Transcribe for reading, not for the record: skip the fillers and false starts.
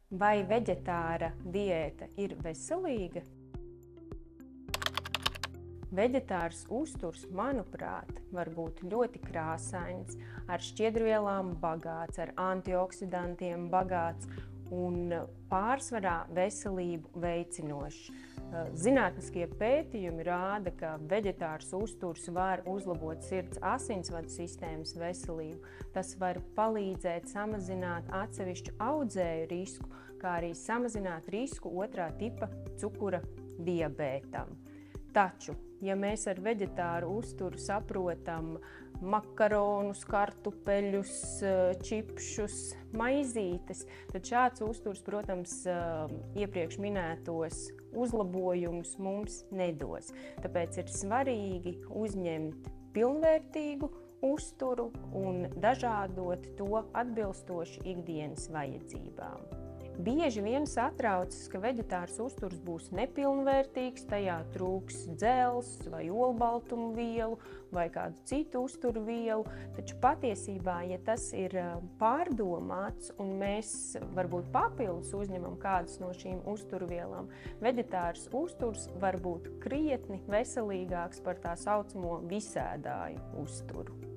Vai veģetāra diēta ir veselīga? Veģetārs uzturs, manuprāt, var būt ļoti krāsains, ar šķiedrvielām bagāts, ar antioksidantiem bagāts un pārsvarā veselību veicinošs. Zinātniskie pētījumi rāda, ka veģetārs uzturs var uzlabot sirds asinsvadu sistēmas veselību. Tas var palīdzēt samazināt atsevišķu audzēju risku, kā arī samazināt risku otrā tipa cukura diabētam. Taču, ja mēs ar veģetāru uzturu saprotam makaronus, kartupeļus, čipšus, maizītes, tad šāds uzturs, protams, iepriekš minētos uzlabojumus mums nedos. Tāpēc ir svarīgi uzņemt pilnvērtīgu uzturu un dažādot to atbilstoši ikdienas vajadzībām. Bieži vien satraucas, ka veģetārs uzturs būs nepilnvērtīgs, tajā trūks dzelzs vai olbaltumu vielu vai kādu citu uzturu vielu, taču patiesībā, ja tas ir pārdomāts un mēs varbūt papildus uzņemam kādas no šīm uzturvielām, veģetārs uzturs var būt krietni veselīgāks par tā saucamo visēdāju uzturu.